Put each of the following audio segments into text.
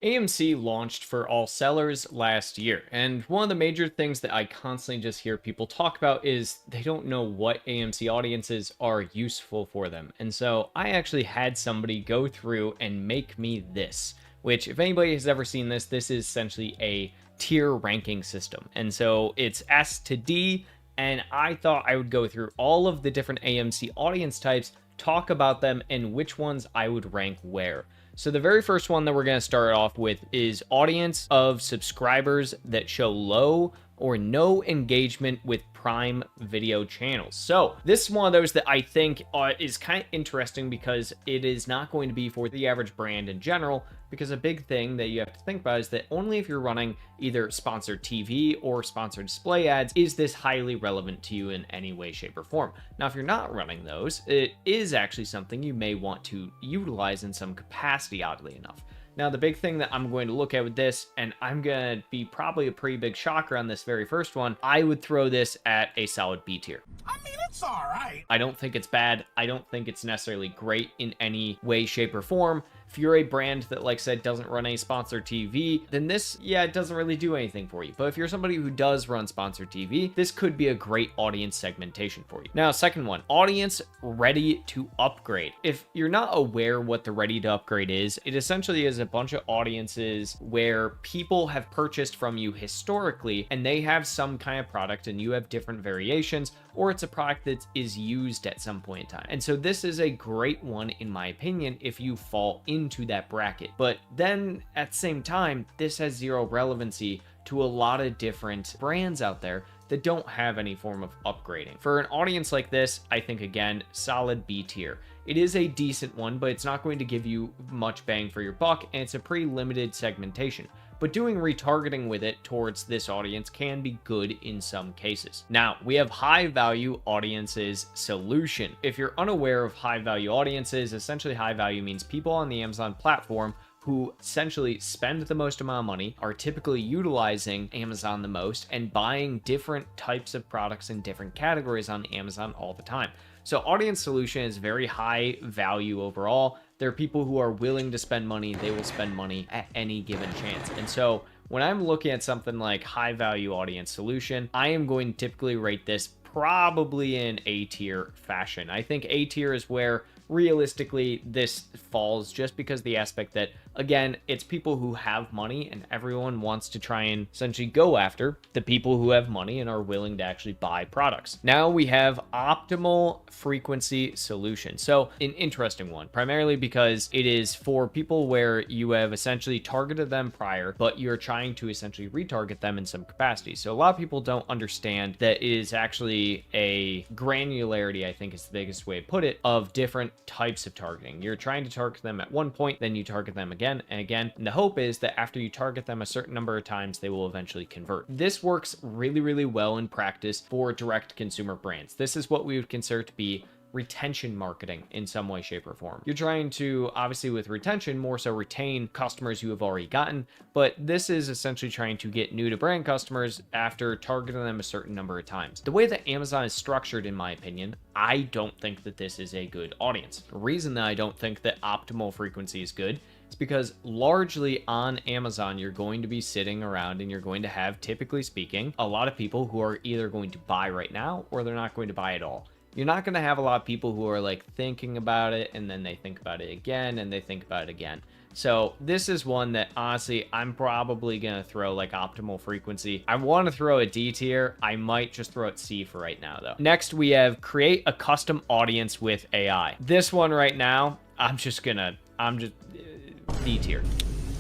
AMC launched for all sellers last year, and one of the major things that I constantly just hear people talk about is they don't know what AMC audiences are useful for them. And so I actually had somebody go through and make me this, which, if anybody has ever seen this, this is essentially a tier ranking system. And so it's S to D, and I thought I would go through all of the different AMC audience types, talk about them, and which ones I would rank where. So the very first one that we're going to start off with is audience of subscribers that show low or no engagement with Prime Video channels. So this is one of those that I think is kind of interesting because it is not going to be for the average brand in general, because a big thing that you have to think about is that only if you're running either sponsored TV or sponsored display ads is this highly relevant to you in any way, shape, or form. Now, if you're not running those, it is actually something you may want to utilize in some capacity, oddly enough. Now, the big thing that I'm going to look at with this, and I'm going to be probably a pretty big shocker on this very first one, I would throw this at a solid B tier. I mean, it's all right. I don't think it's bad. I don't think it's necessarily great in any way, shape, or form. If you're a brand that, like I said, doesn't run any sponsored TV, then this, yeah, it doesn't really do anything for you. But if you're somebody who does run sponsored TV, this could be a great audience segmentation for you. Now, second one, audience ready to upgrade. If you're not aware what the ready to upgrade is, it essentially is a bunch of audiences where people have purchased from you historically, and they have some kind of product and you have different variations, or it's a product that is used at some point in time. And so this is a great one, in my opinion, if you fall into that bracket. But then at the same time, this has zero relevancy to a lot of different brands out there that don't have any form of upgrading. For an audience like this, I think, again, solid B tier. It is a decent one, but it's not going to give you much bang for your buck, and it's a pretty limited segmentation. But doing retargeting with it towards this audience can be good in some cases. Now, we have high value audiences solution. If you're unaware of high value audiences, essentially high value means people on the Amazon platform who essentially spend the most amount of money, are typically utilizing Amazon the most, and buying different types of products in different categories on Amazon all the time. So audience solution is very high value overall. There are people who are willing to spend money. They will spend money at any given chance. And so when I'm looking at something like high value audience solution, I am going to typically rate this probably in A tier fashion. I think A tier is where realistically this falls, just because the aspect that, again, it's people who have money, and everyone wants to try and essentially go after the people who have money and are willing to actually buy products. Now we have optimal frequency solution. So an interesting one, primarily because it is for people where you have essentially targeted them prior, but you're trying to essentially retarget them in some capacity. So a lot of people don't understand that it is actually a granularity, I think is the biggest way to put it, of different types of targeting. You're trying to target them at one point, then you target them again and again. And the hope is that after you target them a certain number of times, they will eventually convert. This works really, really well in practice for direct consumer brands. This is what we would consider to be retention marketing in some way, shape, or form. You're trying to, obviously with retention, more so retain customers you have already gotten, but this is essentially trying to get new to brand customers after targeting them a certain number of times. The way that Amazon is structured, in my opinion, I don't think that this is a good audience. The reason that I don't think that optimal frequency is good is because largely on Amazon, you're going to be sitting around and you're going to have, typically speaking, a lot of people who are either going to buy right now or they're not going to buy at all. You're not going to have a lot of people who are like thinking about it and then they think about it again and they think about it again. So this is one that honestly, I'm probably going to throw like optimal frequency. I want to throw a D tier. I might just throw it C for right now though. Next, we have create a custom audience with AI. This one right now, I'm just D tier.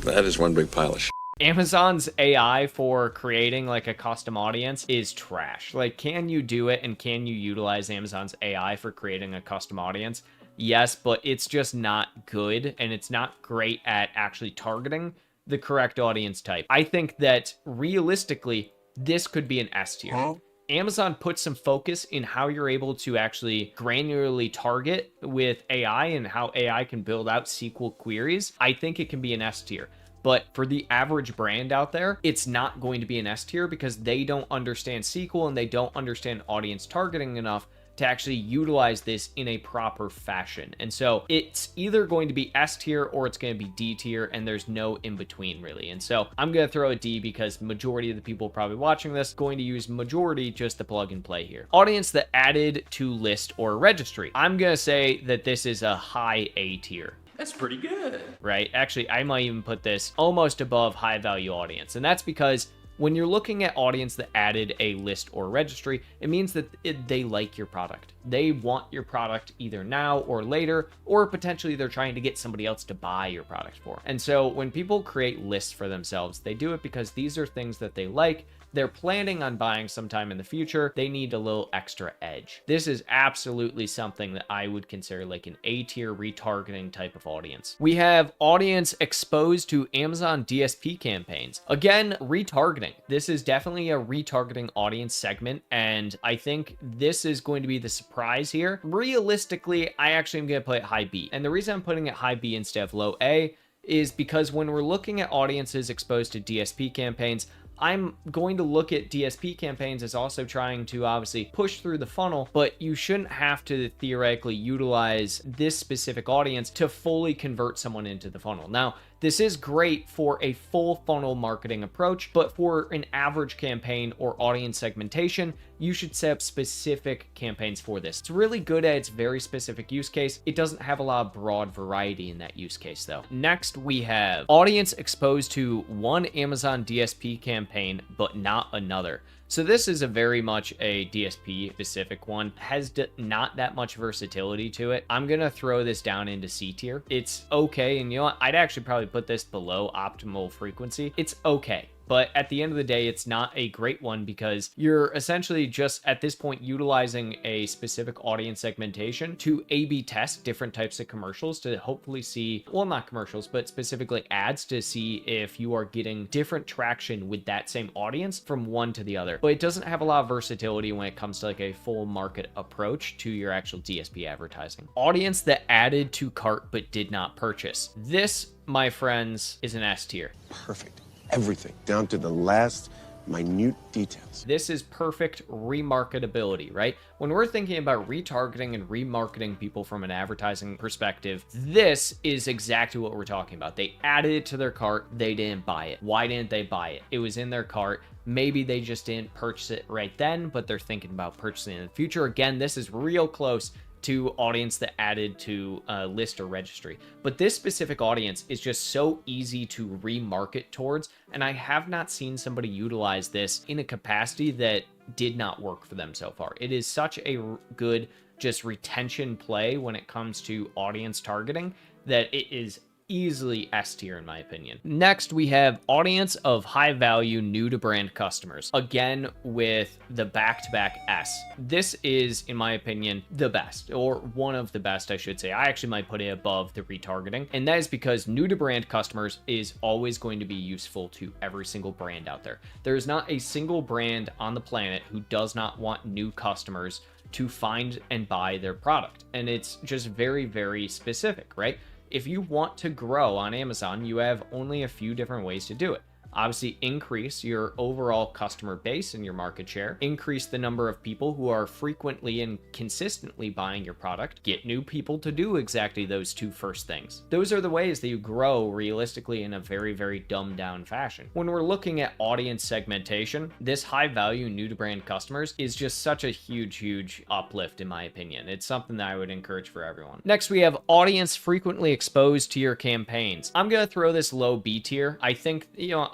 That is one big pile of shit. Amazon's AI for creating like a custom audience is trash. Like, can you do it and can you utilize Amazon's AI for creating a custom audience? Yes, but it's just not good, and it's not great at actually targeting the correct audience type. I think that realistically, this could be an S tier. Amazon puts some focus in how you're able to actually granularly target with AI and how AI can build out SQL queries. I think it can be an S tier. But for the average brand out there, it's not going to be an S tier because they don't understand SQL and they don't understand audience targeting enough to actually utilize this in a proper fashion. And so it's either going to be S tier or it's going to be D tier, and there's no in between really. And so I'm going to throw a D because majority of the people probably watching this going to use majority just the plug and play here. Audience that added to list or registry. I'm going to say that this is a high A tier. That's pretty good. Right? Actually, I might even put this almost above high value audience. And that's because when you're looking at audience that added a list or registry, it means that they like your product. They want your product either now or later, or potentially they're trying to get somebody else to buy your product for. And so when people create lists for themselves, they do it because these are things that they like. They're planning on buying sometime in the future. They need a little extra edge. This is absolutely something that I would consider like an A tier retargeting type of audience. We have audience exposed to Amazon DSP campaigns. Again, retargeting. This is definitely a retargeting audience segment, and I think this is going to be the surprise here. Realistically, I actually am going to put it high B. And the reason I'm putting it high B instead of low A is because when we're looking at audiences exposed to DSP campaigns, I'm going to look at DSP campaigns as also trying to obviously push through the funnel, but you shouldn't have to theoretically utilize this specific audience to fully convert someone into the funnel. Now, this is great for a full funnel marketing approach, but for an average campaign or audience segmentation, you should set up specific campaigns for this. It's really good at its very specific use case. It doesn't have a lot of broad variety in that use case though. Next, we have audience exposed to one Amazon DSP campaign, but not another. So this is a very much a DSP specific one, has not that much versatility to it. I'm going to throw this down into C tier. It's okay. And you know what? I'd actually probably put this below optimal frequency. It's okay. But at the end of the day, it's not a great one because you're essentially just at this point utilizing a specific audience segmentation to A/B test different types of commercials to hopefully see, well, not commercials, but specifically ads to see if you are getting different traction with that same audience from one to the other. But it doesn't have a lot of versatility when it comes to like a full market approach to your actual DSP advertising. Audience that added to cart but did not purchase. This, my friends, is an S tier. Perfect. Everything, down to the last minute details. This is perfect remarketability, right? When we're thinking about retargeting and remarketing people from an advertising perspective, this is exactly what we're talking about. They added it to their cart, they didn't buy it. Why didn't they buy it? It was in their cart. Maybe they just didn't purchase it right then, but they're thinking about purchasing it in the future. Again, this is real close to audience that added to list or registry. But this specific audience is just so easy to remarket towards, and I have not seen somebody utilize this in a capacity that did not work for them so far. It is such a good just retention play when it comes to audience targeting that it is easily S tier in my opinion. Next, we have audience of high value new to brand customers. Again, with the back-to-back S. This is, in my opinion, the best, or one of the best, I should say. I actually might put it above the retargeting, and that is because new to brand customers is always going to be useful to every single brand out there. There is not a single brand on the planet who does not want new customers to find and buy their product. And it's just very, very specific, right? If you want to grow on Amazon, you have only a few different ways to do it. Obviously, increase your overall customer base and your market share, increase the number of people who are frequently and consistently buying your product, get new people to do exactly those two first things. Those are the ways that you grow realistically in a very, very dumbed down fashion. When we're looking at audience segmentation, this high value new to brand customers is just such a huge, huge uplift in my opinion. It's something that I would encourage for everyone. Next, we have audience frequently exposed to your campaigns. I'm going to throw this low B tier. I think,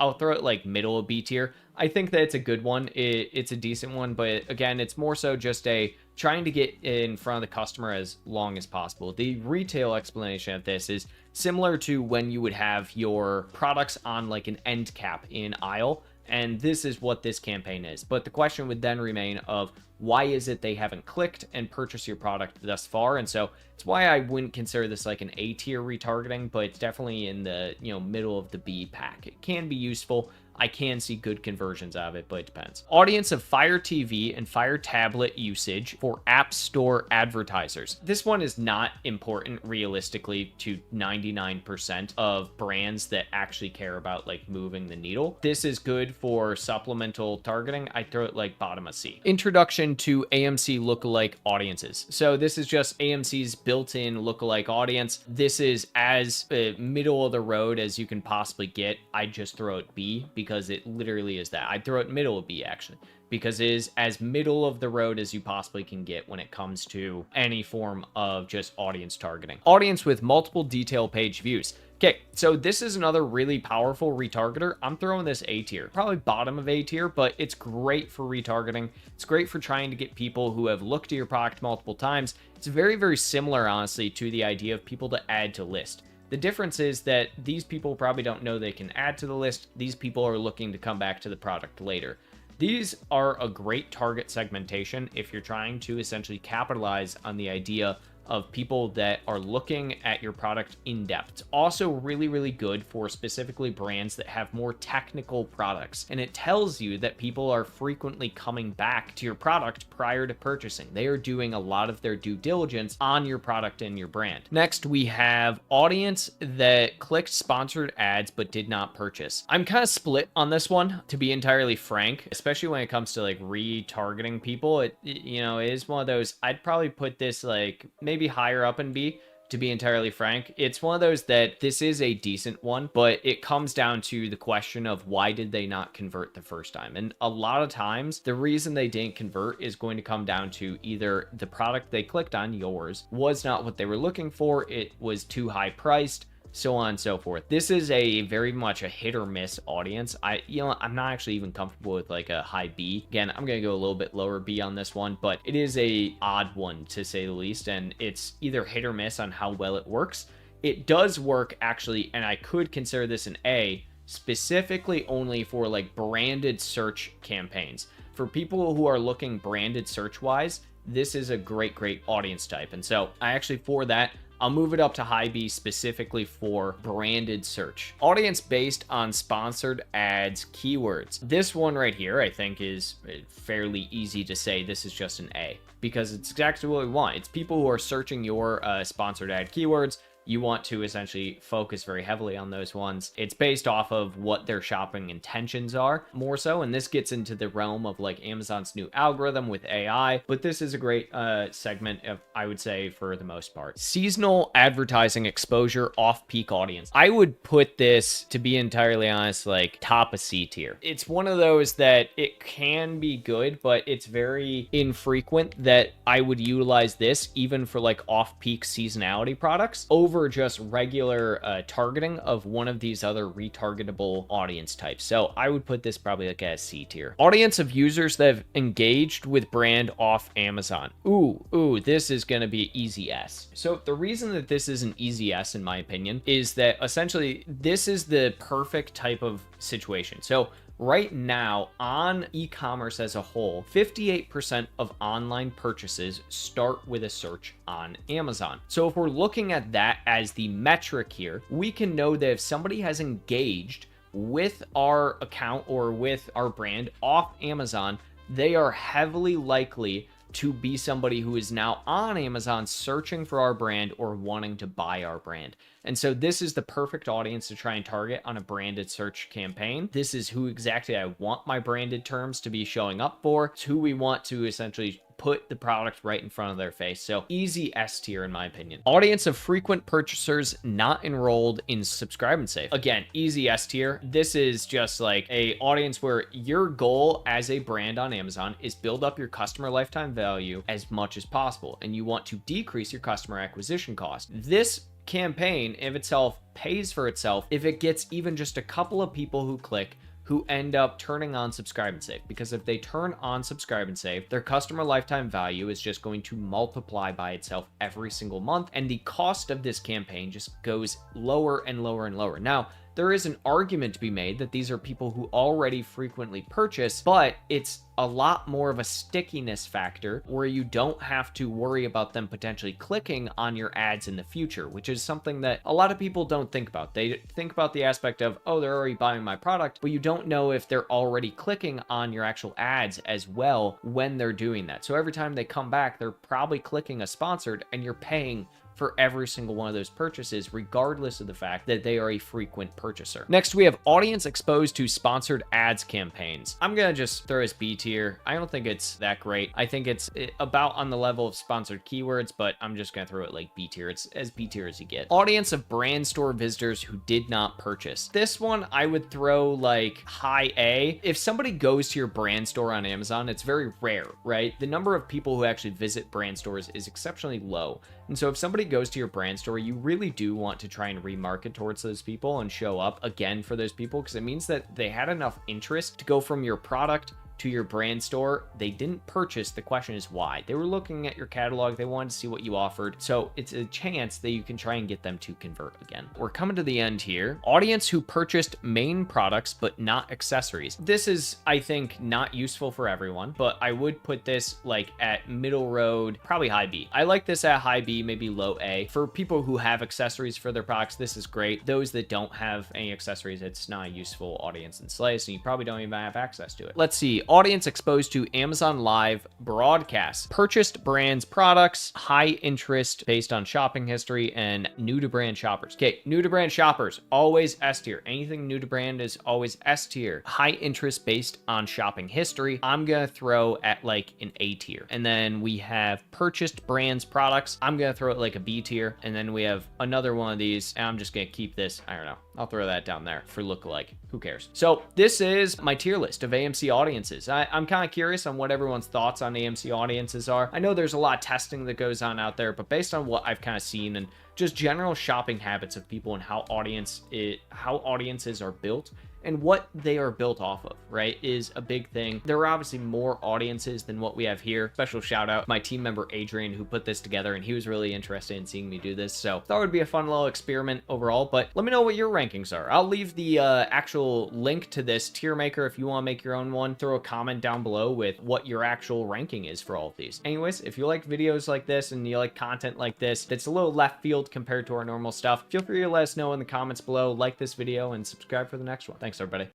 I'll throw it like middle of B tier. I think that it's a good one. It's a decent one, but again, it's more so just a trying to get in front of the customer as long as possible. The retail explanation of this is similar to when you would have your products on like an end cap in aisle, and this is what this campaign is. But the question would then remain of why is it they haven't clicked and purchased your product thus far? And so it's why I wouldn't consider this like an A tier retargeting, but it's definitely in the middle of the B pack. It can be useful, I can see good conversions out of it, but it depends. Audience of Fire TV and Fire tablet usage for App Store advertisers. This one is not important realistically to 99% of brands that actually care about like moving the needle. This is good for supplemental targeting. I throw it like bottom of C. Introduction to AMC lookalike audiences. So this is just AMC's built-in lookalike audience. This is as middle of the road as you can possibly get. I just throw it B because it literally is that. I'd throw it middle of B actually, because it is as middle of the road as you possibly can get when it comes to any form of just audience targeting. Audience with multiple detail page views. Okay, so this is another really powerful retargeter. I'm throwing this A tier, probably bottom of A tier, but it's great for retargeting. It's great for trying to get people who have looked at your product multiple times. It's very, very similar, honestly, to the idea of people to add to list. The difference is that these people probably don't know they can add to the list. These people are looking to come back to the product later. These are a great target segmentation if you're trying to essentially capitalize on the idea of people that are looking at your product in depth. It's also really, really good for specifically brands that have more technical products. And it tells you that people are frequently coming back to your product prior to purchasing. They are doing a lot of their due diligence on your product and your brand. Next, we have audience that clicked sponsored ads but did not purchase. I'm kind of split on this one, to be entirely frank, especially when it comes to like retargeting people. It is one of those, I'd probably put this like maybe higher up in B, to be entirely frank. It's one of those that this is a decent one, but it comes down to the question of why did they not convert the first time? And a lot of times the reason they didn't convert is going to come down to either the product they clicked on, yours, was not what they were looking for, it was too high priced, so on and so forth. This is a very much a hit or miss audience. I'm not actually even comfortable with like a high B. Again, I'm gonna go a little bit lower B on this one, but it is a odd one to say the least, and it's either hit or miss on how well it works. It does work actually, and I could consider this an A, specifically only for like branded search campaigns. For people who are looking branded search wise, this is a great audience type. And so I actually, for that, I'll move it up to high B specifically for branded search. Audience based on sponsored ads keywords. This one right here, I think, is fairly easy to say this is just an A, because it's exactly what we want. It's people who are searching your sponsored ad keywords. You want to essentially focus very heavily on those ones. It's based off of what their shopping intentions are more so, and this gets into the realm of like Amazon's new algorithm with AI, but this is a great segment of, I would say, for the most part. Seasonal advertising exposure off-peak audience. I would put this, to be entirely honest, like top of C tier. It's one of those that it can be good, but it's very infrequent that I would utilize this even for like off-peak seasonality products over just regular targeting of one of these other retargetable audience types. So I would put this probably like a C tier. Audience of users that have engaged with brand off Amazon. Ooh, this is gonna be easy S. So the reason that this is an easy S, in my opinion, is that essentially this is the perfect type of situation. So right now on e-commerce as a whole, 58% of online purchases start with a search on Amazon. So if we're looking at that as the metric here, we can know that if somebody has engaged with our account or with our brand off Amazon, they are heavily likely to be somebody who is now on Amazon searching for our brand or wanting to buy our brand. And so this is the perfect audience to try and target on a branded search campaign. This is who exactly I want my branded terms to be showing up for. It's who we want to essentially put the product right in front of their face. So easy S tier in my opinion. Audience of frequent purchasers not enrolled in Subscribe and Save. Again, easy S tier. This is just like a audience where your goal as a brand on Amazon is build up your customer lifetime value as much as possible, and you want to decrease your customer acquisition cost. This campaign of itself pays for itself if it gets even just a couple of people who click who end up turning on Subscribe and Save, because if they turn on Subscribe and Save, their customer lifetime value is just going to multiply by itself every single month, and the cost of this campaign just goes lower and lower and lower. Now, there is an argument to be made that these are people who already frequently purchase, but it's a lot more of a stickiness factor where you don't have to worry about them potentially clicking on your ads in the future, which is something that a lot of people don't think about. They think about the aspect of, oh, they're already buying my product, but you don't know if they're already clicking on your actual ads as well when they're doing that. So every time they come back, they're probably clicking a sponsored, and you're paying for every single one of those purchases, regardless of the fact that they are a frequent purchaser. Next, we have audience exposed to sponsored ads campaigns. I'm gonna just throw as B tier. I don't think it's that great. I think it's about on the level of sponsored keywords, but I'm just gonna throw it like B tier. It's as B tier as you get. Audience of brand store visitors who did not purchase. This one I would throw like high A. If somebody goes to your brand store on Amazon, it's very rare, right? The number of people who actually visit brand stores is exceptionally low. And so if somebody goes to your brand store, you really do want to try and remarket towards those people and show up again for those people, because it means that they had enough interest to go from your product to your brand store. They didn't purchase. The question is why. They were looking at your catalog. They wanted to see what you offered. So it's a chance that you can try and get them to convert again. We're coming to the end here. Audience who purchased main products but not accessories. This is, I think, not useful for everyone, but I would put this like at middle road, probably high B. I like this at high B, maybe low A. For people who have accessories for their products, this is great. Those that don't have any accessories, it's not a useful audience in Slice, and you probably don't even have access to it. Let's see. Audience exposed to Amazon Live broadcasts. Purchased brands products, high interest based on shopping history, and new to brand shoppers. Okay, new to brand shoppers, always S tier. Anything new to brand is always S tier. High interest based on shopping history, I'm gonna throw at like an A tier. And then we have purchased brands products, I'm gonna throw it like a B tier. And then we have another one of these, and I'm just gonna keep this, I don't know, I'll throw that down there for lookalike. Who cares? So this is my tier list of AMC audiences. I'm kind of curious on what everyone's thoughts on AMC audiences are. I know there's a lot of testing that goes on out there, but based on what I've kind of seen and just general shopping habits of people and how audiences are built and what they are built off of, right, is a big thing. There are obviously more audiences than what we have here. Special shout out to my team member Adrian, who put this together, and he was really interested in seeing me do this. So thought it would be a fun little experiment overall, but let me know what your rankings are. I'll leave the actual link to this tier maker if you want to make your own one. Throw a comment down below with what your actual ranking is for all of these. Anyways, if you like videos like this and you like content like this that's a little left field compared to our normal stuff, feel free to let us know in the comments below. Like this video and subscribe for the next one. Thanks, everybody.